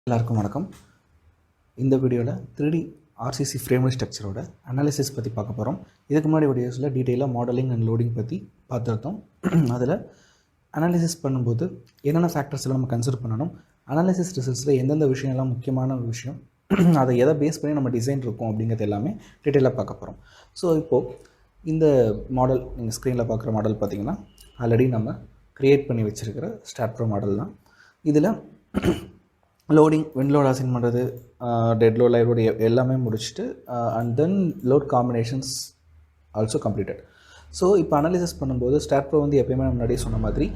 எல்லாருக்கும் வணக்கம். இந்த வீடியோவில் 3D RCC ஃப்ரேம்வொர்க் ஸ்ட்ரக்சரோட அனாலிசிஸ் பற்றி பார்க்க போகிறோம். இதுக்கு முன்னாடி வீடியோஸில் டீட்டெயிலாக மாடலிங் அண்ட் லோடிங் பற்றி பார்த்துருந்தோம். அதில் அனாலிசிஸ் பண்ணும்போது என்னென்ன ஃபேக்டர்ஸ் எல்லாம் நம்ம கன்சிடர் பண்ணணும், அனாலிசிஸ் ரிசல்ட்ஸில் எந்தெந்த விஷயம்லாம் முக்கியமான விஷயம், அதை எதை பேஸ் பண்ணி நம்ம டிசைன் இருக்கும் அப்படிங்கிறது எல்லாமே டீட்டெயிலாக பார்க்க போகிறோம். ஸோ இப்போது இந்த மாடல் நீங்கள் ஸ்க்ரீனில் பார்க்குற மாடல் பார்த்திங்கன்னா ஆல்ரெடி நம்ம க்ரியேட் பண்ணி வச்சுருக்கிற Staad.Pro மாடல் தான். இதில் லோடிங், விண்ட் லோட் அசைன் பண்ணுறது, டெட் லோட், லைவ் லோட் எல்லாமே முடிச்சுட்டு and then load combinations also completed. So இப்போ அனாலிசிஸ் பண்ணும்போது Staad.Pro வந்து எப்பயுமே முன்னாடி சொன்ன மாதிரி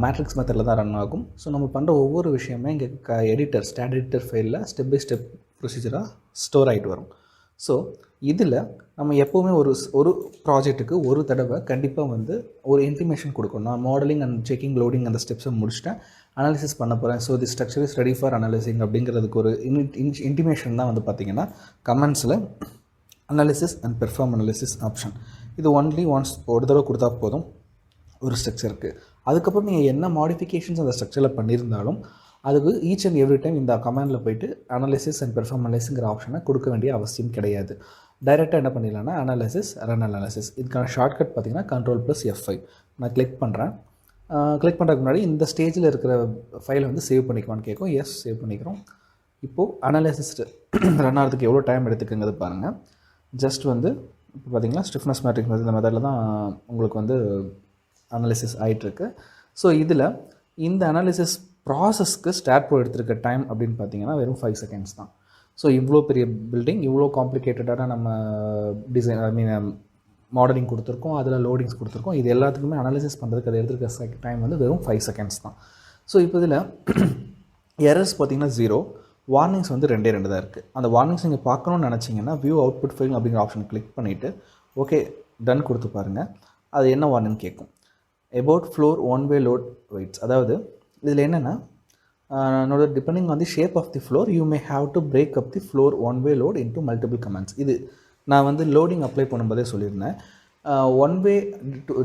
மேட்ரிக்ஸ் மெத்தடில் தான் ரன் ஆகும். ஸோ நம்ம பண்ணுற ஒவ்வொரு விஷயமே இங்கே எடிட்டர் ஸ்டாட் எடிட்டர் ஃபைலில் ஸ்டெப் பை ஸ்டெப் ப்ரொசீஜராக ஸ்டோர் ஆகிட்டு வரும். ஸோ இதில் நம்ம எப்போவுமே ஒரு ப்ராஜெக்ட்டுக்கு ஒரு தடவை கண்டிப்பாக வந்து ஒரு இன்டிமேஷன் கொடுக்கணும். நான் மாடலிங் அண்ட் செக்கிங், லோடிங் அந்த ஸ்டெப்ஸை முடிச்சுட்டேன், அனாலிசிஸ் பண்ண போகிறேன், so the structure is ready for analysing அப்படிங்கிறதுக்கு ஒரு இன்டிமேஷன் தான் வந்து பார்த்திங்கன்னா கமெண்ட்ஸில் analysis and perform analysis option. இது ஒன்லி ஒன்ஸ் ஒரு தடவை கொடுத்தா போதும் ஒரு ஸ்ட்ரக்சருக்கு. அதுக்கப்புறம் நீங்கள் என்ன மாடிஃபிகேஷன்ஸ் அந்த ஸ்ட்ரக்சரில் பண்ணியிருந்தாலும் அதுக்கு ஈச் அண்ட் எவ்ரி டைம் இந்த கமெண்டில் போய்ட்டு அனாலிசிஸ் அண்ட் பெர்ஃபார்ம் அனாலிசிஸ்ங்கிற ஆப்ஷனை கொடுக்க வேண்டிய அவசியம் கிடையாது. டைரெக்டாக என்ன பண்ணிடலாம்னா அனாலிசிஸ், ரன் அனாலிசிஸ். இதுக்கான ஷார்ட்கட் பார்த்திங்கன்னா Ctrl+F5. நான் கிளிக் பண்ணுறேன். கிளிக் பண்ணுறதுக்கு முன்னாடி இந்த ஸ்டேஜில் இருக்கிற ஃபைலை வந்து சேவ் பண்ணிக்குவான்னு கேட்கும். எஸ், சேவ் பண்ணிக்கிறோம். இப்போது அனாலிசிஸ் ரன் ஆகிறதுக்கு எவ்வளோ டைம் எடுத்துக்குங்கிறது பாருங்கள். ஜஸ்ட் வந்து இப்போ பார்த்திங்கன்னா ஸ்டிஃப்னஸ் மேட்ரிக்ஸ் இந்த மெத்தடில் தான் உங்களுக்கு வந்து அனாலிசிஸ் ஆகிட்டுருக்கு. ஸோ இதில் இந்த அனாலிசிஸ் ப்ராசஸ்க்கு Staad.Pro எடுத்துருக்க டைம் அப்படின்னு பார்த்தீங்கன்னா வெறும் 5 செகண்ட்ஸ் தான். ஸோ இவ்வளோ பெரிய பில்டிங், இவ்வளோ காம்ப்ளிகேட்டடான நம்ம டிசைன் மாடலிங் கொடுத்துருக்கோம், அதில் லோடிங்ஸ் கொடுத்துருக்கோம். இது எல்லாத்துக்குமே அனாலிசிஸ் பண்ணுறதுக்கு அதை எடுத்துருக்க டைம் வந்து வெறும் 5 செகண்ட்ஸ் தான். ஸோ இப்போ இதில் எரர்ஸ் பார்த்திங்கன்னா 0, வார்னிங்ஸ் வந்து 2 தான் இருக்குது. அந்த வார்னிங்ஸ் நீங்கள் பார்க்கணுன்னு நினச்சிங்கன்னா வியூ அவுட்புட் ஃபைல் அப்படிங்கிற ஆப்ஷன் கிளிக் பண்ணிவிட்டு ஓகே டன் கொடுத்து பாருங்கள். அது என்ன வார்னிங் கேட்கும், about floor one way load weights. அதாவது இதில் என்னென்னா depending on the shape of the floor you may have to break up the floor one way load into multiple comments. இது நான் வந்து லோடிங் அப்ளை பண்ணும்போதே சொல்லியிருந்தேன். One way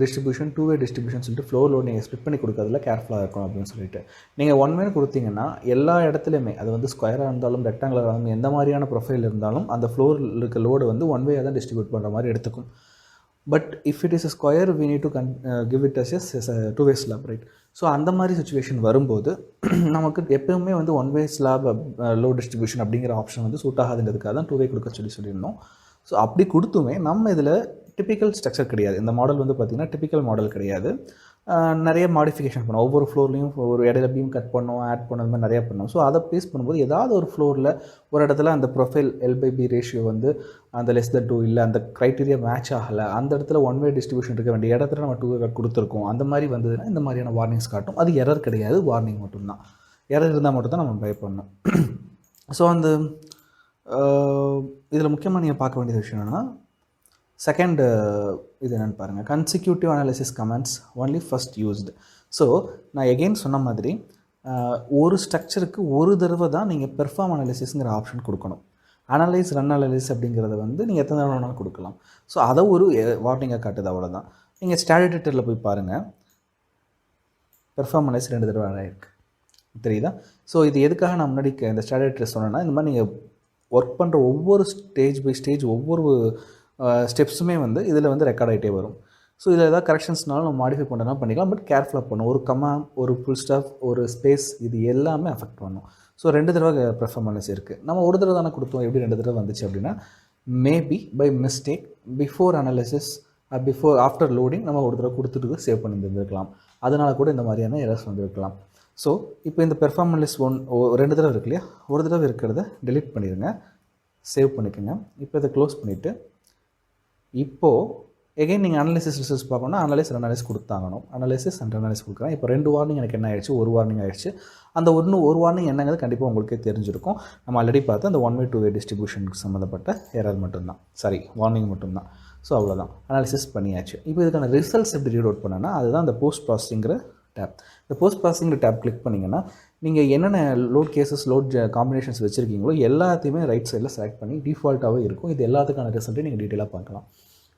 distribution, two way distribution சொல்லிட்டு floor load நீங்கள் split பண்ணி கொடுக்கறதுல கேர்ஃபுல்லாக இருக்கும் அப்படின்னு சொல்லிட்டு. நீங்கள் ஒன் வேன்னு கொடுத்தீங்கன்னா எல்லா இடத்துலையுமே அது வந்து ஸ்கொயராக இருந்தாலும் ரெக்டாங்குலராக இருந்தாலும் எந்த மாதிரியான ப்ரொஃபைல் இருந்தாலும் அந்த ஃப்ளோரில் இருக்க லோடு வந்து ஒன் வேயாக தான் டிஸ்ட்ரிபியூட் பண்ணுற மாதிரி எடுத்துக்கும். But if it is a square we need to give it as a two-way slab, right? So அந்த மாதிரி சுச்சுவேஷன் வரும்போது நமக்கு எப்போயுமே வந்து one way slab low distribution அப்படிங்கிற ஆப்ஷன் வந்து சூட் ஆகாதுன்றதுக்காக தான் 2-way கொடுக்க சொல்லியிருந்தோம். ஸோ அப்படி கொடுத்துமே நம்ம இதில் டிப்பிக்கல் ஸ்ட்ரக்சர் கிடையாது. இந்த மாடல் வந்து பார்த்திங்கன்னா டிப்பிக்கல் மாடல் கிடையாது. நிறைய மாடிஃபிகேஷன் பண்ணோம். ஒவ்வொரு ஃப்ளோர்லேயும் ஒரு இடையில பீம் கட் பண்ணோம், ஆட் பண்ண மாதிரி நிறையா பண்ணோம். ஸோ அதை பேஸ் பண்ணும்போது ஏதாவது ஒரு ஃப்ளோரில் ஒரு இடத்துல அந்த ப்ரொஃபைல் L/B ரேஷியோ வந்து அந்த <2 இல்லை, அந்த க்ரைட்டீரியா மேட்ச் ஆகலை, அந்த இடத்துல ஒன் வே டிஸ்ட்ரிபியூஷன் இருக்க வேண்டிய இடத்துல நம்ம 2-way கட் கொடுத்துருக்கோம். அந்த மாதிரி வந்ததுன்னா இந்த மாதிரியான வார்னிங்ஸ் காட்டும். அது எரர் கிடையாது, வார்னிங் மட்டும்தான். எரர் இருந்தால் மட்டும்தான் நம்ம பயப்படணும். ஸோ அந்த இதில் முக்கியமாக நீங்கள் பார்க்க வேண்டியது விஷயம் என்னென்னா செகண்ட் இது என்னென்னு பாருங்கள், consecutive analysis comments only first used. So நான் எகெயின் சொன்ன மாதிரி ஒரு ஸ்ட்ரக்சருக்கு ஒரு தடவை தான் நீங்கள் பெர்ஃபார்ம் அனாலிசிஸ்ங்கிற ஆப்ஷன் கொடுக்கணும். அனலைஸ், ரன் அனாலிசிஸ் அப்படிங்கிறத வந்து நீங்கள் எத்தனை தடவை வேணாலும் கொடுக்கலாம். ஸோ அதை ஒரு வார்னிங்கை காட்டுது, அவ்வளோதான். நீங்கள் ஸ்டாட் எடிட்டரில் போய் பாருங்கள், பெர்ஃபார்ம் அனாலிசிஸ் 2 தடவை ஆகிருக்கு, தெரியுதா? ஸோ இது எதுக்காக நான் முன்னாடி இந்த ஸ்டாட் எடிட்டர் சொன்னேன்னா, இந்த மாதிரி நீங்கள் ஒர்க் பண்ணுற ஒவ்வொரு ஸ்டேஜ் பை ஸ்டேஜ் ஒவ்வொரு ஸ்டெப்ஸுமே வந்து இதில் வந்து ரெக்கார்ட் ஆகிட்டே வரும். ஸோ இதில் ஏதாவது கரெக்ஷன்ஸ்னாலும் நம்ம மாடிஃபை பண்ணலாம் பண்ணிக்கலாம். பட் கேர்ஃபுல்லாக பண்ணணும். ஒரு கமா, ஒரு ஃபுல் ஸ்டாப், ஒரு ஸ்பேஸ், இது எல்லாமே அஃபெக்ட் பண்ணும். ஸோ 2 தடவை பெர்ஃபார்மன்ஸ் இருக்குது. நம்ம ஒரு தடவை தானே கொடுத்தோம், எப்படி 2 தடவை வந்துச்சு அப்படின்னா maybe by mistake before analysis after loading நம்ம ஒரு தடவை கொடுத்துட்டு சேவ் பண்ணியிருந்துருக்கலாம். அதனால் கூட இந்த மாதிரியான எரர்ஸ் வந்துருக்கலாம். ஸோ இப்போ இந்த பெர்ஃபார்மன்ஸ் 2 தடவை இருக்கு இல்லையா, ஒரு தடவை இருக்கிறத டெலிட் பண்ணிடுங்க, சேவ் பண்ணிக்கோங்க. இப்போ இதை க்ளோஸ் பண்ணிவிட்டு இப்போது எகைன் நீங்கள் அனாலிசிஸ் ரிசல்ட்ஸ் பார்க்கணும்னா அனாலிசிஸ் கொடுத்தாங்கணும். அனாலிசிஸ் அண்ட் அனாலிசிஸ் கொடுக்குறேன். இப்போ 2 வார்னிங் எனக்கு என்ன ஆயிடுச்சு, ஒரு வார்னிங் ஆயிடுச்சு. அந்த ஒரு வார்னிங் என்னங்கிறது கண்டிப்பாக உங்களுக்கே தெரிஞ்சிருக்கும். நம்ம ஆல்ரெடி பார்த்து அந்த 1-way 2-way டிஸ்ட்ரிபியூஷனுக்கு சம்மந்தப்பட்ட எரர் மட்டும்தான், வார்னிங் மட்டும்தான். ஸோ அவ்வளோதான், அனாலிசிஸ் பண்ணியாச்சு. இப்போ இதுக்கான ரிசல்ட்ஸ் எப்படி ரீட் அவுட் பண்ணேன்னா அதுதான் அந்த போஸ்ட் ப்ராசஸிங்கிற டேப். இந்த போஸ்ட் ப்ராசஸிங்கிற டேப் கிளிக் பண்ணிங்கன்னா நீங்கள் என்னென்ன லோட் கேசஸ், லோட் காம்பினேஷன்ஸ் வச்சுருக்கீங்களோ எல்லாத்தையுமே ரைட் சைடில் செலக்ட் பண்ணி டிஃபால்ட்டாகவே இருக்கும். இது எல்லாத்துக்கான ரிசல்ட்டையும் நீங்கள் டீட்டெயிலாக பார்க்கலாம்.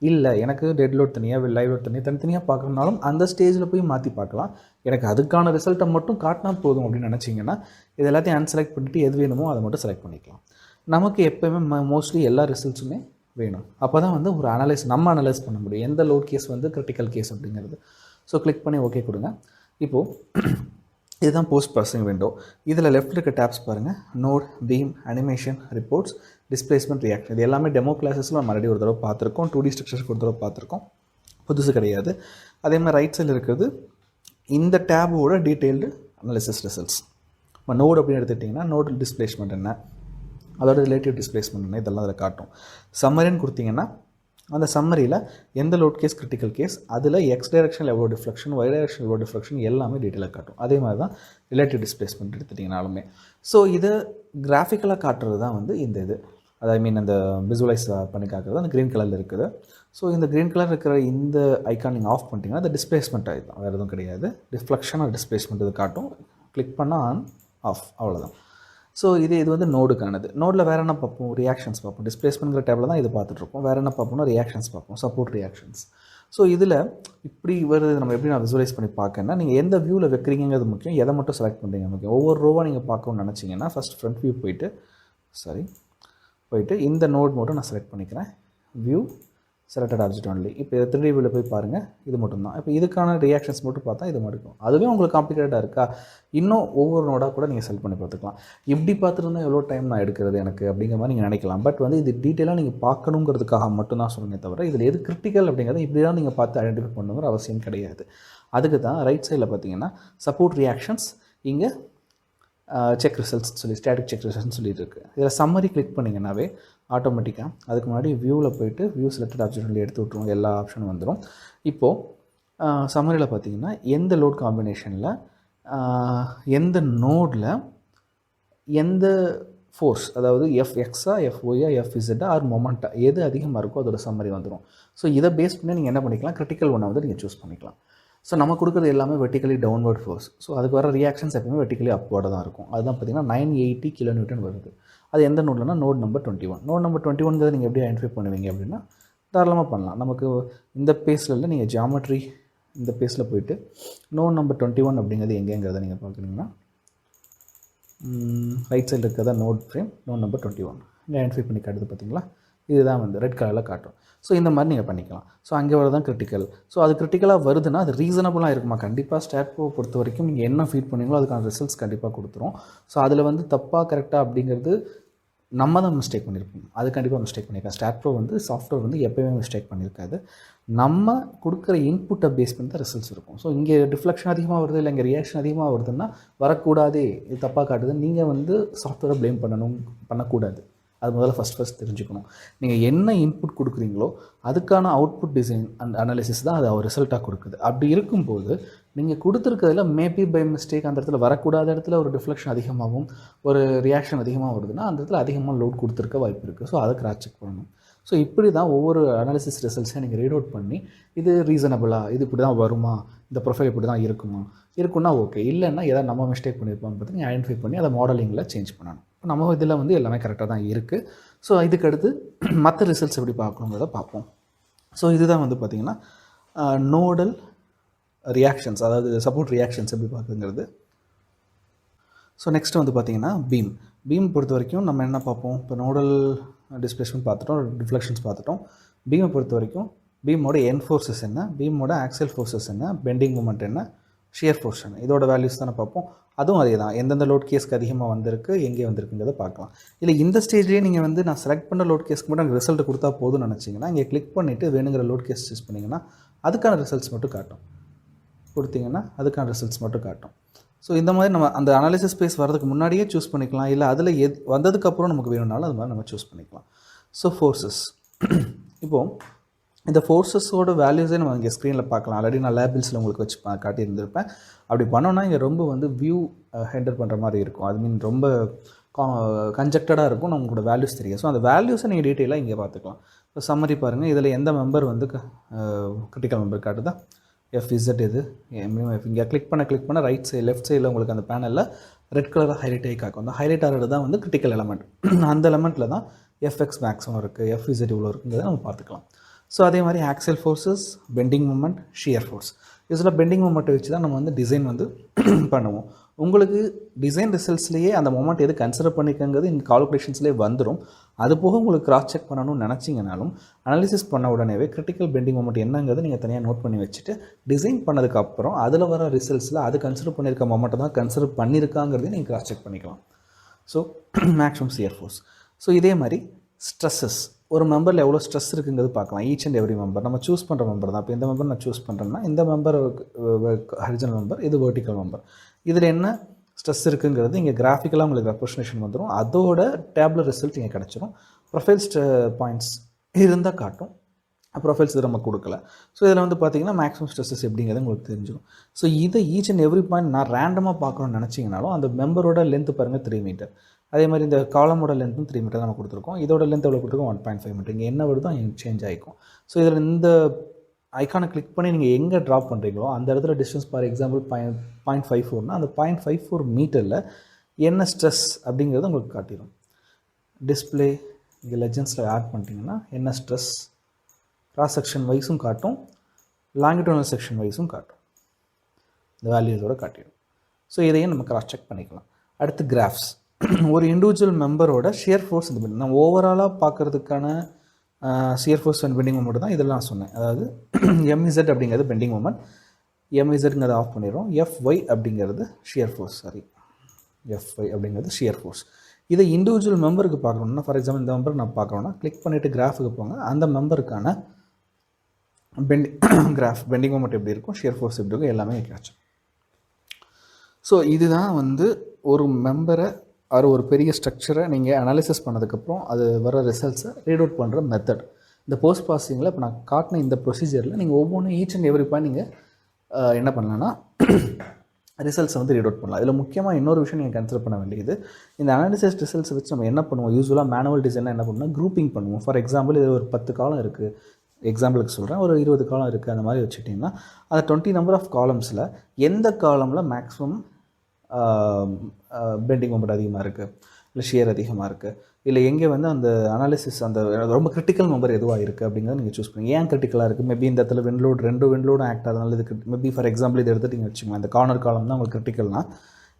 இல்லை எனக்கு டெட் லோட் தனியாக லைவ் லோட் தனித்தனியாக பார்க்கணுனாலும் அந்த ஸ்டேஜில் போய் மாற்றி பார்க்கலாம். எனக்கு அதுக்கான ரிசல்ட்டை மட்டும் காட்டினா போதும் அப்படின்னு நினச்சிங்கன்னா இது எல்லாத்தையும் அன்செலக்ட் பண்ணிவிட்டு எது வேணுமோ அதை மட்டும் செலக்ட் பண்ணிக்கலாம். நமக்கு எப்போயுமே மோஸ்ட்லி எல்லா ரிசல்ட்ஸுமே வேணும். அப்போ தான் வந்து ஒரு நம்ம அனலைஸ் பண்ண முடியும் எந்த லோட் கேஸ் வந்து கிரிட்டிக்கல் கேஸ் அப்படிங்கிறது. ஸோ கிளிக் பண்ணி ஓகே கொடுங்க. இப்போது இதுதான் போஸ்ட் ப்ராசஸிங் விண்டோ. இதில் லெஃப்ட் இருக்க டேப்ஸ் பாருங்கள், node, beam, animation, reports, displacement, reaction. இது எல்லாமே டெமோ கிளாஸஸில் மறுபடியும் ஒரு தடவை பார்த்துருக்கோம். 2D ஸ்ட்ரக்சர்ஸ்க்கு ஒரு தடவை பார்த்துருக்கோம், புதுசு கிடையாது. அதே மாதிரி ரைட் சைடில் இருக்கிறது இந்த டேபோட டீட்டெயில்டு அனாலிசிஸ் ரிசல்ட்ஸ். இப்போ நோட் அப்படின்னு எடுத்துக்கிட்டிங்கன்னா நோட் டிஸ்பிளேஸ்மெண்ட் என்ன, அதோட ரிலேட்டிவ் டிஸ்பிளேஸ்மெண்ட் என்ன, இதெல்லாம் அதில் காட்டும். சம்மரின்னு கொடுத்தீங்கன்னா அந்த சம்மரியில் எந்த லோட் கேஸ் கிரிட்டிக்கல் கேஸ், அதில் எக்ஸ் டைரக்ஷனில் எவ்வளோ டிஃப்ளெக்ஷன், ஒய் டைரக்ஷன் எவ்வளோ டிஃப்ளெக்ஷன் எல்லாமே டீட்டெயிலாக காட்டும். அதே மாதிரி தான் ரிலேட்டிவ் டிஸ்பிளேஸ்மெண்ட் எடுத்துட்டிங்கனாலுமே. ஸோ இதை கிராஃபிக்கலாக காட்டுறது தான் வந்து இந்த இது, அது ஐ மீன் அந்த விசுவலைஸ் பண்ணி காட்டுறது அந்த க்ரீன் கலரில் இருக்குது. ஸோ இந்த க்ரீன் கலர் இருக்கிற இந்த ஐக்கான் நீங்கள் ஆஃப் பண்ணிட்டீங்கன்னா அது டிஸ்பிளேஸ்மெண்ட் ஆகிடும், வேறு எதுவும் கிடையாது. டிஃப்ளெக்ஷன் ஆர் டிஸ்பிளேஸ்மெண்ட் இது காட்டும். கிளிக் பண்ணால் ஆன், ஆஃப், அவ்வளோதான். ஸோ இது வந்து நோடுக்கானது. நோடில் வேறு என்ன பார்ப்போம், ரியாக்ஷன்ஸ் பார்ப்போம். டிஸ்பிளேஸ்மெண்ட்ங்கிற டேபிள் தான் இது பார்த்துட்ருக்கோம். வேறு என்ன பார்ப்போம்னா ரியாக்ஷன்ஸ் பார்ப்போம், சப்போர்ட் ரியாக்ஷன்ஸ். ஸோ இதில் இப்படி வருது, நம்ம எப்படி நான் விசுவலைஸ் பண்ணி பார்க்கணுன்னா நீங்கள் எந்த வியூவில் வைக்கிறீங்கிறது முக்கியம், எதை மட்டும் செலக்ட் பண்ணுறீங்க முக்கியம். ஒவ்வொரு ரோவாக நீங்கள் பார்க்கணும்னு நினச்சிங்கன்னா ஃபஸ்ட் ஃப்ரண்ட் வியூ போயிட்டு இந்த நோட் மட்டும் நான் செலக்ட் பண்ணிக்கிறேன். View selected object only. இப்போ 3D வியூவில் போய் பாருங்கள், இது மட்டும் தான். இப்போ இதுக்கான ரியாக்ஷன்ஸ் மட்டும் பார்த்தா இது மட்டும் இருக்கும். அதுவே உங்களுக்கு காம்ப்ளிகேட்டடாக இருக்கா, இன்னும் ஒவ்வொரு நோடாக கூட நீங்கள் செலக்ட் பண்ணி பார்த்துக்கலாம். இப்படி பார்த்துருந்தா எவ்வளோ டைம் நான் எடுக்கிறது எனக்கு அப்படிங்கிற மாதிரி நீங்கள் நினைக்கலாம். பட் வந்து இது டீட்டெயிலாக நீங்கள் பார்க்கணுங்கிறதுக்காக மட்டும்தான் சொல்லுங்கள் தவிர இதில் எது கிரிட்டிக்கல் அப்படிங்கிறத இப்படி தான் நீங்கள் பார்த்து ஐடென்டிஃபை பண்ணுங்கிற அவசியம் கிடையாது. அதுக்கு தான் ரைட் சைடில் பார்த்தீங்கன்னா சப்போர்ட் ரியாக்ஷன்ஸ், இங்கே செக் ரிசல்ட்ஸ் சொல்லி ஸ்டாட்டிக் செக் ரிசல்ட்ஸ்னு சொல்லிட்டு இருக்குது. இதில் சம்மரி கிளிக் பண்ணிங்கன்னாவே ஆட்டோமேட்டிக்காக அதுக்கு முன்னாடி வியூவில் போய்ட்டு வியூ செலக்டட் ஆப்ஷன் எடுத்து விட்ருவோம், எல்லா ஆப்ஷனும் வந்துடும். இப்போது சம்மரியில் பார்த்தீங்கன்னா எந்த லோட் காம்பினேஷனில் எந்த நோடில் எந்த ஃபோர்ஸ், அதாவது எஃப்எக்ஸா, எஃப்ஒய்யா, எஃப்இசட்டா ஆர் மொமெண்ட்டா எது அதிகமாக இருக்கோ அதோட சம்மரி வந்துடும். ஸோ இதை பேஸ் பண்ணி நீங்கள் என்ன பண்ணிக்கலாம், கிரிட்டிக்கல் ஒன்றை வந்து நீங்கள் சூஸ் பண்ணிக்கலாம். ஸோ நம்ம கொடுக்குறது எல்லாமே வெர்டிக்கலி டவுன்வர்ட் ஃபோர்ஸ். ஸோ அதுக்கு வர ரியாக்ஷன்ஸ் எப்பவுமே வெர்டிக்கலி அப்வர்டாக தான் இருக்கும். அதுதான் பார்த்தீங்கன்னா 980 kN வருது. அது எந்த நோட்லனா நோட் நம்பர் 21. நோட் நம்பர் 21 நீங்கள் எப்படி ஐடென்டிஃபை பண்ணுவீங்க அப்படின்னா தாராளமாக பண்ணலாம். நமக்கு இந்த பேஸில் இல்லை, நீங்கள் ஜியாமெட்ரி இந்த பேஸில் போயிட்டு நோட் நம்பர் 21 அப்படிங்கிறது எங்கேங்கிறத நீங்கள் பார்க்குறீங்கன்னா ரைட் சைடில் இருக்கிறதா நோட் ஃப்ரேம், நோட் நம்பர் 21 இங்கே ஐடென்டிஃபை பண்ணி காட்டுது பார்த்தீங்களா, இதுதான் வந்து ரெட் கலரில் காட்டும். ஸோ இந்த மாதிரி நீங்கள் பண்ணிக்கலாம். ஸோ அங்கே வரதான் கிரிட்டிக்கல். ஸோ அது கிரிட்டிக்கலாக வருதுன்னா அது ரீசனபுளாக இருக்குமா, கண்டிப்பாக Staad.Pro பொறுத்த வரைக்கும் நீங்கள் என்ன ஃபீட் பண்ணீங்களோ அதுக்கான ரிசல்ட்ஸ் கண்டிப்பாக கொடுத்துரும். ஸோ அதில் வந்து தப்பாக கரெக்டாக அப்படிங்கிறது நம்ம தான் மிஸ்டேக் பண்ணியிருப்போம், அது கண்டிப்பாக மிஸ்டேக் பண்ணியிருக்கேன். Staad.Pro வந்து சாஃப்ட்வேர் வந்து எப்போயுமே மிஸ்டேக் பண்ணியிருக்காது. நம்ம கொடுக்குற இன்புட்டை பேஸ் பண்ணி தான் ரிசல்ட்ஸ் இருக்கும். ஸோ இங்கே டிஃப்ளெக்ஷன் அதிகமாக வருது, இல்லை இங்கே ரியாக்ஷன் அதிகமாக வருதுன்னா வரக்கூடாதே, இது தப்பாக காட்டுது, நீங்கள் வந்து சாஃப்ட்வேரை ப்ளேம் பண்ணக்கூடாது. அது முதல்ல ஃபஸ்ட் தெரிஞ்சுக்கணும். நீங்கள் என்ன இன்புட் கொடுக்குறீங்களோ அதுக்கான அவுட்புட் டிசைன் அண்ட் அனாலிசிஸ் தான் அது அவர் ரிசல்ட்டாக கொடுக்குது. அப்படி இருக்கும்போது நீங்கள் கொடுத்துருக்கிறதுல மேபி பை மிஸ்டேக் அந்த இடத்துல வரக்கூடாத இடத்துல ஒரு டிஃப்ளெக்ஷன் அதிகமாகவும் ஒரு ரியாக்ஷன் அதிகமாக வருதுன்னா அந்த இடத்துல அதிகமாக லோட் கொடுத்துருக்க வாய்ப்பு இருக்குது. ஸோ அதை கிராஸ் செக் பண்ணணும். ஸோ இப்படி தான் ஒவ்வொரு அனாலிசிஸ் ரிசல்ட்ஸையும் நீங்கள் ரீட் அவுட் பண்ணி இது ரீசனபிளாக, இது இப்படி தான் வருமா, இந்த ப்ரொஃபைல் இப்படி தான் இருக்குன்னா ஓகே, இல்லைன்னா எதாவது நம்ம மிஸ்டேக் பண்ணியிருப்போம் பார்த்து நீங்கள் ஐடென்டிஃபை பண்ணி அதை மாடலிங்கில் சேஞ்ச் பண்ணணும். நம்ம இதில் வந்து எல்லாமே கரெக்டாக தான் இருக்குது. ஸோ இதுக்கடுத்து மற்ற ரிசல்ட்ஸ் எப்படி பார்க்கணுங்கிறத பார்ப்போம். ஸோ இதுதான் வந்து பார்த்திங்கன்னா நோடல் ரியாக்ஷன்ஸ், அதாவது சப்போர்ட் ரியாக்ஷன்ஸ் எப்படி பார்க்குங்கிறது. ஸோ நெக்ஸ்ட் வந்து பார்த்திங்கன்னா பீம் பொறுத்த வரைக்கும் நம்ம என்ன பார்ப்போம், இப்போ நோடல் டிஸ்பிளேஸ்மெண்ட் பார்த்துட்டோம், டிஃப்ளெக்ஷன்ஸ் பார்த்துட்டோம். பீமை பொறுத்த வரைக்கும் பீமோட என் ஃபோர்ஸஸ் என்ன, பீமோட ஆக்சல் ஃபோர்ஸஸ் என்ன, பெண்டிங் மூமெண்ட் என்ன, ஷியர் ஃபோர்ஸ் என்ன, இதோட வேல்யூஸ் தானே பார்ப்போம். அதுவும் அதே தான், எந்தெந்த லோட் கேஸ்க்கு அதிகமாக வந்திருக்கு, எங்கே வந்திருக்குங்கிறத பார்க்கலாம். இல்லை இந்த ஸ்டேஜ்லேயே நீங்கள் வந்து நான் செலக்ட் பண்ண லோட் கேஸ்க்கு மட்டும் எனக்கு ரிசல்ட் கொடுத்தா போதும்னு நினச்சிங்கன்னா இங்கே கிளிக் பண்ணிவிட்டு வேணுங்கிற லோட் கேஸ் சூஸ் பண்ணிங்கன்னா அதுக்கான ரிசல்ட்ஸ் மட்டும் காட்டும். கொடுத்தீங்கன்னா அதுக்கான ரிசல்ட்ஸ் மட்டும் காட்டும். ஸோ இந்த மாதிரி நம்ம அந்த அனாலிசிஸ் பேஸ் வரதுக்கு முன்னாடியே சூஸ் பண்ணிக்கலாம், இல்லை அதில் வந்ததுக்கப்புறம் நமக்கு வேணும்னாலும் அது மாதிரி நம்ம சூஸ் பண்ணிக்கலாம். ஸோ ஃபோர்ஸஸ், இப்போது இந்த ஃபோர்ஸஸோட வேல்யூஸே நம்ம இங்கே ஸ்க்ரீனில் பார்க்கலாம். ஆல்ரெடி நான் லேபிள்ஸில் உங்களுக்கு வச்சு காட்டியிருந்திருப்பேன். அப்படி பண்ணோன்னா இங்கே ரொம்ப வந்து வியூ ஹேண்டல் பண்ணுற மாதிரி இருக்கும். அது மீன் ரொம்ப கன்ஜெக்டடாக இருக்கும், நம்மளோட வேல்யூஸ் தெரியும். ஸோ அந்த வேல்யூஸை நீங்கள் டீட்டெயிலாக இங்கே பார்த்துக்கலாம். இப்போ சம்மரி பாருங்கள், இதில் எந்த மெம்பர் வந்து கிரிட்டிக்கல் மெம்பர் காட்டுதா, எஃப்இசட் இது இங்கே கிளிக் பண்ண ரைட் சைடு லெஃப்ட் சைடில் உங்களுக்கு அந்த பேனலில் ரெட் கலராக ஹைலைட் ஆகி காக்கும். அந்த ஹைலைட் ஆகிறது தான் வந்து கிரிட்டிக்கல் எலமெண்ட். அந்த எலமெண்ட்டில் தான் எஃப்எக்ஸ் மேக்ஸிமம் இருக்குது, எஃப்இசட் இவ்வளோ இருக்குங்கிறத நம்ம பார்த்துக்கலாம். ஸோ அதே மாதிரி axial forces, bending moment, shear force. யூஸ்வலாக பெண்டிங் மூமெண்ட்டை வச்சு தான் நம்ம வந்து டிசைன் வந்து பண்ணுவோம். உங்களுக்கு டிசைன் ரிசல்ட்ஸ்லேயே அந்த மொமெண்ட் எது கன்சிடர் பண்ணிக்கங்கிறது இந்த கால்குலேஷன்ஸ்லேயே வந்துடும். அது போக உங்களுக்கு கிராஸ் செக் பண்ணணும்னு நினச்சிங்கனாலும் அனாலிசிஸ் பண்ண உடனேவே கிரிட்டிக்கல் பெண்டிங் மொமெண்ட் என்னங்கிறது நீங்கள் தனியாக நோட் பண்ணி வச்சுட்டு டிசைன் பண்ணதுக்கப்புறம் அதில் வர ரிசல்ட்ஸில் அது கன்சிடர் பண்ணியிருக்க மொமெண்ட்டை தான் கன்சிடர் பண்ணியிருக்காங்கிறதையும் நீங்கள் கிராஸ் செக் பண்ணிக்கலாம். So maximum shear force. So இதே மாதிரி ஸ்ட்ரெஸ்ஸஸ், ஒரு மெம்பரில் எவ்வளோ ஸ்ட்ரெஸ் இருக்குங்கிறது பார்க்கலாம். ஈச் அண்ட் எவ்ரி மெம்பர் நம்ம சூஸ் பண்ணுற மெம்பர் தான். இப்போ இந்த மெம்பர் நான் சூஸ் பண்ணுறேன்னா இந்த மெம்பர் ஹரிஜனல் மெம்பர், இது வெர்டிக்கல் மெம்பர். இதில் என்ன ஸ்ட்ரெஸ் இருக்குங்கிறது இங்கே கிராஃபிக்கலாக உங்களுக்கு ரெப்ரசன்டேஷன் வந்துடும். அதோட டேப்லர் ரிசல்ட் இங்கே கிடச்சிரும். ப்ரொஃபைல் பாயிண்ட்ஸ் இருந்தால் காட்டும், ப்ரொஃபைல்ஸ் இது நம்ம கொடுக்கல. ஸோ இதில் வந்து பார்த்தீங்கன்னா மேக்ஸிமம் ஸ்ட்ரெஸ்ஸஸ் எப்படிங்கிறது உங்களுக்கு தெரிஞ்சிடும். ஸோ இதை ஈச் அண்ட் எவ்ரி பாயிண்ட் நான் ரேண்டமாக பார்க்கணும்னு நினச்சிங்கனாலும் அந்த மெம்பரோட லென்த்து பாருங்கள் 3 மீட்டர். அதே மாதிரி இந்த காலமோட லென்த்தும் 3 மீட்டர் நம்ம கொடுத்துருக்கோம். இதோட லென்த் எவ்வளோ கொடுத்துருக்கோம் 1.5 மீட்டர். இங்கே என்ன வருதோ அங்கே சேஞ்ச் ஆகிக்கும். ஸோ இதில் இந்த ஐக்கானை கிளிக் பண்ணி நீங்கள் எங்கே ட்ராப் பண்ணுறீங்களோ அந்த இடத்துல டிஸ்டன்ஸ் ஃபார் எக்ஸாம்பிள் 0.54னா அந்த 0.54 மீட்டரில் என்ன ஸ்ட்ரெஸ் அப்படிங்கிறது உங்களுக்கு காட்டிடும். டிஸ்பிளே இங்கே லெஜன்ஸில் ஆட் பண்ணிட்டீங்கன்னா என்ன ஸ்ட்ரெஸ் கிராஸ் செக்ஷன் வைஸும் காட்டும், லாங்கிடியூனல் செக்ஷன் வைஸும் காட்டும். இந்த வேல்யூஸோடு காட்டிடும். ஸோ இதையும் நம்ம கிராஸ் செக் பண்ணிக்கலாம். அடுத்து கிராஃப்ஸ். ஒரு இண்டிவிஜுவல் மெம்பரோட ஷியர் ஃபோர்ஸ் இந்த பெண்டிங் நான் ஓவராலாக பார்க்குறதுக்கான shear force and bending moment தான் இதெல்லாம் சொன்னேன். அதாவது எம்இசட் அப்படிங்கிறது பெண்டிங் மூமெண்ட், எம்இசட்ங்கிறத ஆஃப் பண்ணிடுறோம். எஃப்ஒய் அப்படிங்கிறது ஷியர் ஃபோர்ஸ், எஃப்ஒய் அப்படிங்கிறது ஷியர் ஃபோர்ஸ். இதை இண்டிவிஜுவல் மெம்பருக்கு பார்க்கணுன்னா, ஃபார் எக்ஸாம்பிள் இந்த மெம்பர் நான் பார்க்கணுன்னா கிளிக் பண்ணிவிட்டு கிராஃபுக்கு போங்க. அந்த மெம்பருக்கான பெண்டிங் மூமெண்ட் எப்படி இருக்கும், ஷியர் ஃபோர்ஸ் எப்படி இருக்கும், எல்லாமே கிடைக்கும். ஸோ இதுதான் வந்து ஒரு மெம்பரை ஒரு பெரிய ஸ்ட்ரக்சரை நீங்கள் அனாலிசிஸ் பண்ணதுக்கப்புறம் அது வர ரிசல்ட்ஸை ரீட் அவுட் பண்ணுற மெத்தட். இந்த போஸ்ட் ப்ராசஸிங்கில் இப்போ நான் காட்டின இந்த ப்ரொசீஜரில் நீங்கள் ஒவ்வொன்றும் ஈச் அண்ட் எவ்ரி பாயிண்ட் நீங்கள் என்ன பண்ணலான்னா ரிசல்ட்ஸை வந்து ரீட் அவுட் பண்ணலாம். இதில் முக்கியமாக இன்னொரு விஷயம் நீங்கள் கன்சிடர் பண்ண வேண்டியது, இந்த அனாலிசிஸ் ரிசல்ட்ஸை வச்சு நம்ம என்ன பண்ணுவோம், யூஸ்வலாக மேனுவல் டிசைனில் என்ன பண்ணுவோம், குரூப்பிங் பண்ணுவோம். ஃபார் எக்ஸாம்பிள் இது ஒரு 10 காலம் இருக்குது, எக்ஸாம்பிளுக்கு சொல்கிறேன், ஒரு 20 காலம் இருக்குது, அந்த மாதிரி வச்சுட்டிங்கன்னா அந்த 20 நம்பர் ஆஃப் காலம்ஸில் எந்த காலமில் மேக்ஸிமம் பெண்டிங் மொமெண்ட் அதிகமாக இருக்குது, இல்லை ஷியர் அதிகமாக இருக்குது, இல்லை எங்கே வந்து அந்த அனாலிசிஸ் அந்த ரொம்ப கிரிட்டிக்கல் மெம்பர் எதுவாக இருக்குது அப்படிங்கிறத நீங்கள் சூஸ் பண்ணுங்கள். ஏன் கிரிட்டிக்கலாக இருக்குது, மேபி இந்த இடத்துல ரெண்டு விண்ட்லோடும் ஆக்ட் ஆகிறதுனால இதுக்கு மேபி ஃபார் எக்ஸாம்பிள் இது எடுத்துகிட்டு வச்சுக்கோங்க, இந்த கார்னர் காலம் தான் உங்களுக்கு கிரிட்டிக்கல்னால்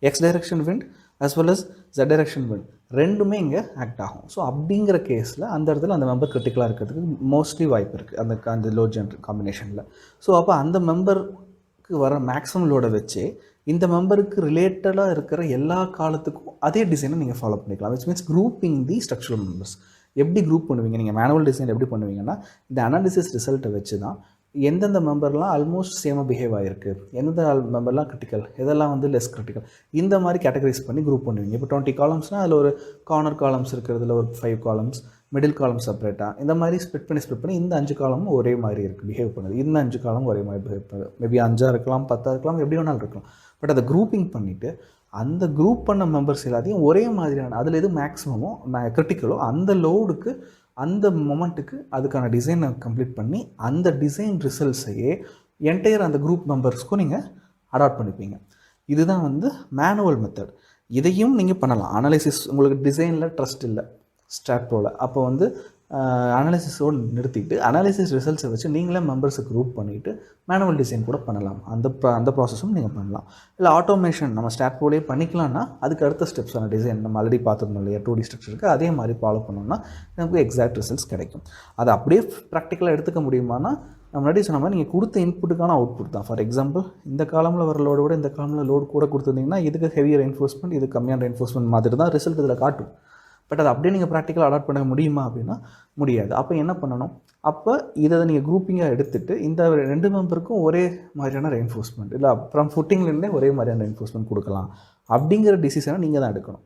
X direction wind as well as z direction wind ரெண்டுமே இங்கே ஆக்ட் ஆகும். ஸோ அப்படிங்கிற கேஸில் அந்த இடத்துல அந்த மெம்பர் கிரிட்டிக்கலாக இருக்கிறதுக்கு மோஸ்ட்லி வாய்ப்பு இருக்குது அந்த லோ ஜென்ட் காம்பினேஷனில். ஸோ அப்போ அந்த மெம்பருக்கு வர மேக்ஸிமம் லோடை வச்சு இந்த மெம்பருக்கு ரிலேட்டடாக இருக்கிற எல்லா காலத்துக்கும் அதே டிசைனை நீங்கள் ஃபாலோ பண்ணிக்கலாம். Which means grouping the structural members. எப்படி குரூப் பண்ணுவீங்க நீங்கள் மேனுவல் டிசைன் எப்படி பண்ணுவீங்கன்னா, இந்த அனாலிசிஸ் ரிசல்ட்டை வச்சு தான் எந்தெந்த மெம்பர்லாம் ஆல்மோஸ்ட் சேமாக பிஹேவ் ஆகிருக்கு, எந்தெந்த மெம்பர்லாம் கிரிட்டிக்கல், எதெல்லாம் வந்து லெஸ் கிரிட்டிக்கல், இந்த மாதிரி கேட்டகரைஸ் பண்ணி குரூப் பண்ணுவீங்க. இப்போ 20 காலம்ஸ்னால் அதில் ஒரு கார்னர் காலம்ஸ் இருக்கிறதுல ஒரு 5 காலம்ஸ், மிடில் காலம் செப்பரேட்டாக, இந்த மாதிரி ஸ்ப்ளிட் பண்ணி இந்த 5 காலமும் ஒரே மாதிரி இருக்குது பிஹேவ் பண்ணுது, இந்த 5 காலம் ஒரே மாதிரி பிஹேவ் பண்ணுது. மேபி 5 இருக்கலாம், 10 இருக்கலாம், எப்படி வேணாலும் இருக்கலாம். பட் அதை குரூப்பிங் பண்ணிவிட்டு அந்த குரூப் பண்ண மெம்பர்ஸ் எல்லாத்தையும் ஒரே மாதிரியான அதில் எது மேக்ஸிமமோ கிரிட்டிக்கலோ அந்த லோடுக்கு அந்த மொமெண்ட்டுக்கு அதுக்கான டிசைனை கம்ப்ளீட் பண்ணி அந்த டிசைன் ரிசல்ட்ஸையே என்டையர் அந்த குரூப் மெம்பர்ஸ்க்கும் நீங்கள் அடாப்ட் பண்ணிப்பீங்க. இதுதான் வந்து மேனுவல் மெத்தட். இதையும் நீங்கள் பண்ணலாம். அனாலிசிஸ் உங்களுக்கு டிசைனில் ட்ரஸ்ட் இல்லை Staad.Proல, அப்போ வந்து அனாலிசிஸோடு நிறுத்திட்டு அனாலிசிஸ் ரிசல்ட்ஸை வச்சு நீங்களே மெம்பர்ஸை குரூப் பண்ணிவிட்டு மேனுவல் டிசைன் கூட பண்ணலாம். அந்த ப்ராசஸும் நீங்கள் பண்ணலாம். இல்லை ஆட்டோமேஷன் நம்ம Staad.Proலேயே பண்ணிக்கலாம்னா அதுக்கு அடுத்த ஸ்டெப்ஸான டிசைன் நம்ம ஆல்ரெடி பார்த்துருந்தோம் இல்லையா, 2D ஸ்ட்ரக்சருக்கு அதே மாதிரி ஃபாலோ பண்ணோம்னா நமக்கு எக்ஸாக்ட் ரிசல்ட்ஸ் கிடைக்கும். அதை அப்படியே ப்ராக்டிக்கலாக எடுத்துக்க முடியுமானா நம்ம முன்னாடி சொன்ன மாதிரி நீங்கள் கொடுத்த இன்புட்டுக்கான அவுட்புட் தான். ஃபார் எக்ஸாம்பிள் இந்த காலமில் வர லோடு விட இந்த காலமில் லோடு கூட கொடுத்துருந்தீங்கன்னா இதுக்கு ஹெவியர் ரெயின்ஃபோர்ஸ்மெண்ட், இது கம்மியான ரெயின்ஃபோர்ஸ்மெண்ட் மாதிரி தான் ரிசல்ட் இதில் காட்டும். பட் அதை அப்படியே நீங்கள் ப்ராக்டிக்கலாக அடாப்ட் பண்ண முடியுமா அப்படின்னா முடியாது. அப்போ என்ன பண்ணணும், அப்போ இதை நீங்கள் குரூப்பிங்காக எடுத்துகிட்டு இந்த 2 மெம்பருக்கும் ஒரே மாதிரியான ரெயின்ஃபோர்ஸ்மெண்ட், இல்லை அப்புறம் ஃபுட்டிங்லேருந்தே ஒரே மாதிரியான ரெயின்ஃபோர்ஸ்மெண்ட் கொடுக்கலாம் அப்படிங்கிற டிசிஷனை நீங்கள் தான் எடுக்கணும்.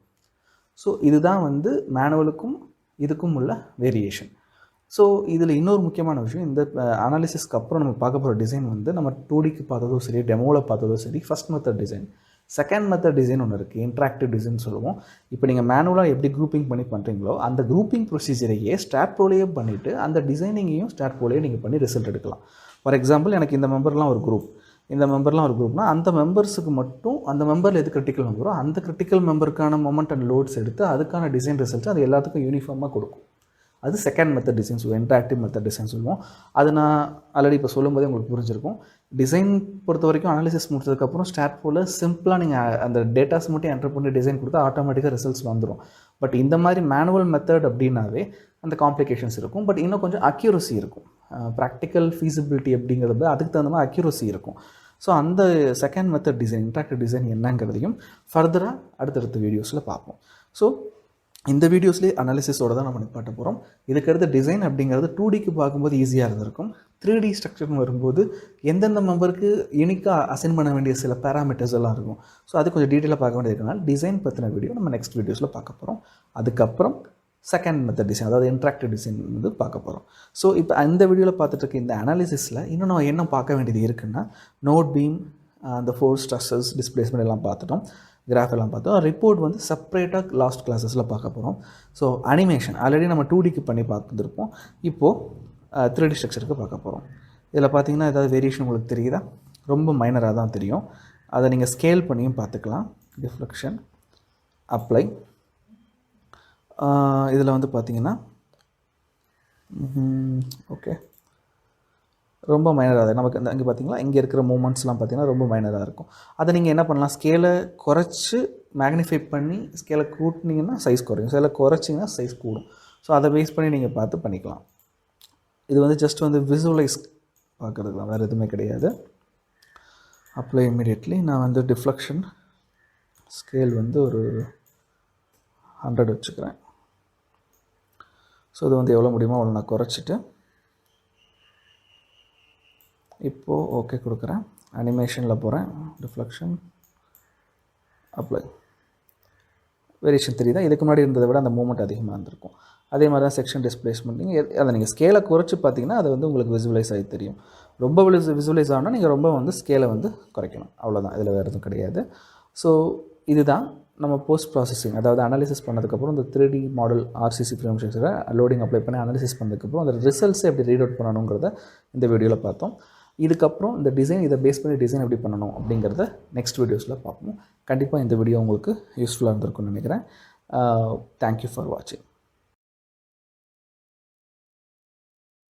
ஸோ இதுதான் வந்து மேனுவலுக்கும் இதுக்கும் உள்ள வேரியேஷன். ஸோ இதில் இன்னொரு முக்கியமான விஷயம், இந்த அனாலிசிஸ்க்கு அப்புறம் நம்ம பார்க்க போகிற டிசைன் வந்து நம்ம 2Dக்கு பார்த்ததோ சரி, டெமோவில் பார்த்ததோ சரி, first method design. Second method design ஒன்று இருக்குது, இன்ட்ராக்டிவ் டிசைன் சொல்லுவோம். இப்போ நீங்கள் மேனுவலாக எப்படி குரூப்பிங் பண்ணி பண்ணுறீங்களோ அந்த குரூப்பிங் ப்ரொசீஜரையே Staad.Proலேயே பண்ணிவிட்டு அந்த டிசைனிங்கையும் Staad.Proலேயே நீங்கள் பண்ணி ரிசல்ட் எடுக்கலாம். ஃபார் எக்ஸாம்பிள் எனக்கு இந்த மெம்பர்லாம் ஒரு குரூப்னா அந்த மெம்பர்ஸுக்கு மட்டும் அந்த மெம்பரில் எது கிரிட்டிக்கல் மெம்பரோ அந்த கிரிட்டிக்கல் மெம்பருக்கான மொமெண்ட் அண்ட் லோட்ஸ் எடுத்து அதுக்கான டிசைன் ரிசல்ட் அது எல்லாத்துக்கும் யூனிஃபார்மாக கொடுக்கும். அது செகண்ட் மெத்தட் டிசைன் சொல்லுவோம், இன்டராக்டிவ் மெத்தட் டிசைன் சொல்லுவோம். அது நான் ஆல்ரெடி இப்போ சொல்லும்போதே உங்களுக்கு புரிஞ்சிருக்கும். டிசைன் பொறுத்த வரைக்கும் அனாலிசிஸ் முடிச்சதுக்கப்புறம் Staad.Proல சிம்பிளாக நீங்கள் அந்த டேட்டாஸ் மட்டும் என்டர் பண்ணி டிசைன் கொடுத்தா ஆட்டோமேட்டிக்காக ரிசல்ட்ஸ் வந்துடும். பட் இந்த மாதிரி மேனுவல் மெத்தட் அப்படின்னாவே அந்த காம்ப்ளிகேஷன்ஸ் இருக்கும். பட் இன்னும் கொஞ்சம் அக்யூரசி இருக்கும். ப்ராக்டிக்கல் ஃபீஸிபிலிட்டி அப்படிங்கிறது அதுக்கு தகுந்த மாதிரி அக்யூரசி இருக்கும். ஸோ அந்த second method design, interactive design என்னங்கிறதையும் ஃபர்தராக அடுத்தடுத்த வீடியோஸில் பார்ப்போம். ஸோ இந்த வீடியோஸ்லேயே அனாலிசிஸோடு தான் நம்ம நிப்பாட்ட போகிறோம். இதுக்கடுத்து டிசைன் அப்படிங்கிறது 2Dக்கு பார்க்கும்போது ஈஸியாக இருந்திருக்கும். 3D ஸ்ட்ரக்சர்னு வரும்போது எந்தெந்த மெம்பருக்கு யூனிக்காக அசைன் பண்ண வேண்டிய சில பேராமீட்டர்ஸ் எல்லாம் இருக்கும். ஸோ அது கொஞ்சம் டீட்டெயிலாக பார்க்க வேண்டியதுனால டிசைன் பற்றின வீடியோ நம்ம நெக்ஸ்ட் வீடியோஸில் பார்க்க போகிறோம். அதுக்கப்புறம் செகண்ட் மெத்தட் டிசைன், அதாவது இன்ட்ராக்டிவ் டிசைன் வந்து பார்க்க போகிறோம். ஸோ இப்போ இந்த வீடியோவில் பார்த்துட்டு இருக்க இந்த அனாலிசிஸில் இன்னும் நம்ம என்ன பார்க்க வேண்டியது இருக்குன்னா, நோட் பீம், அந்த ஃபோர்ஸ், ஸ்ட்ரெஸ்ஸஸ், டிஸ்பிளேஸ்மெண்ட் எல்லாம் பார்த்துட்டோம், கிராஃப் எல்லாம் பார்த்தோம். ரிப்போர்ட் வந்து செப்பரேட்டாக லாஸ்ட் கிளாஸஸில் பார்க்க போகிறோம். ஸோ அனிமேஷன் ஆல்ரெடி நம்ம 2Dக்கு பண்ணி பார்த்துருப்போம். இப்போது 3D ஸ்ட்ரக்சருக்கு பார்க்க போகிறோம். இதில் பார்த்தீங்கன்னா ஏதாவது வேரியேஷன் உங்களுக்கு தெரியுதா? ரொம்ப மைனராக தான் தெரியும். அதை நீங்கள் ஸ்கேல் பண்ணியும் பார்த்துக்கலாம். Deflection, apply. இதில் வந்து பார்த்தீங்கன்னா ஓகே, ரொம்ப மைனராக நமக்கு இந்த இங்கே பார்த்தீங்களா, இங்கே இருக்கிற மூமெண்ட்ஸ்லாம் பார்த்தீங்கன்னா ரொம்ப மைனராக இருக்கும். அதை நீங்கள் என்ன பண்ணலாம், ஸ்கேலை குறைச்சி மேக்னிஃபை பண்ணி ஸ்கேலை கூட்டினீங்கன்னா சைஸ் குறையும், ஸ்கேலை குறைச்சிங்கன்னா சைஸ் கூடும். ஸோ அதை பேஸ் பண்ணி நீங்கள் பார்த்து பண்ணிக்கலாம். இது வந்து ஜஸ்ட் வந்து விசுவலைஸ் பார்க்குறதுக்கு தான், வேறு எதுவுமே கிடையாது. Apply immediately. நான் வந்து டிஃப்ளெக்ஷன் ஸ்கேல் வந்து ஒரு 100 வச்சுக்கிறேன். ஸோ இது வந்து எவ்வளோ முடியுமோ அவ்வளோ நான் குறைச்சிட்டு இப்போது ஓகே கொடுக்குறேன். அனிமேஷனில் போகிறேன். Deflection, apply. வேரியேஷன் தெரியுதா? இதுக்கு முன்னாடி இருந்ததை விட அந்த மூமெண்ட் அதிகமாக இருந்திருக்கும். அதே மாதிரி தான் செக்ஷன் டிஸ்பிளேஸ்மெண்ட். அதை நீங்கள் ஸ்கேலை குறைச்சி பார்த்தீங்கன்னா அது வந்து உங்களுக்கு விசுவலைஸ் ஆகி தெரியும். ரொம்ப விசுவலைஸ் ஆனால் நீங்கள் ரொம்ப வந்து ஸ்கேலை வந்து குறைக்கணும், அவ்வளோதான். இதில் வேறு எதுவும் கிடையாது. ஸோ இதுதான் நம்ம போஸ்ட் ப்ராசஸிங், அதாவது அனாலிசிஸ் பண்ணதுக்கப்புறம் இந்த 3D மாடல் RCC ஃப்ரேம் ஸ்ட்ரக்சரை லோடிங் அப்ளை பண்ணி அனாலிசிஸ் பண்ணதுக்கப்புறம் அந்த ரிசல்ட்ஸை எப்படி ரீட் அவுட் பண்ணணுங்கிறத இந்த வீடியோவில் பார்த்தோம். இதுக்கப்புறம் இந்த டிசைன், இதை பேஸ் பண்ணி டிசைன் எப்படி பண்ணணும் அப்படிங்கிறத நெக்ஸ்ட் வீடியோஸில் பார்ப்போம். கண்டிப்பாக இந்த வீடியோ உங்களுக்கு யூஸ்ஃபுல்லாக இருந்திருக்கும்னு நினைக்கிறேன். தேங்க்யூ ஃபார் வாட்சிங்.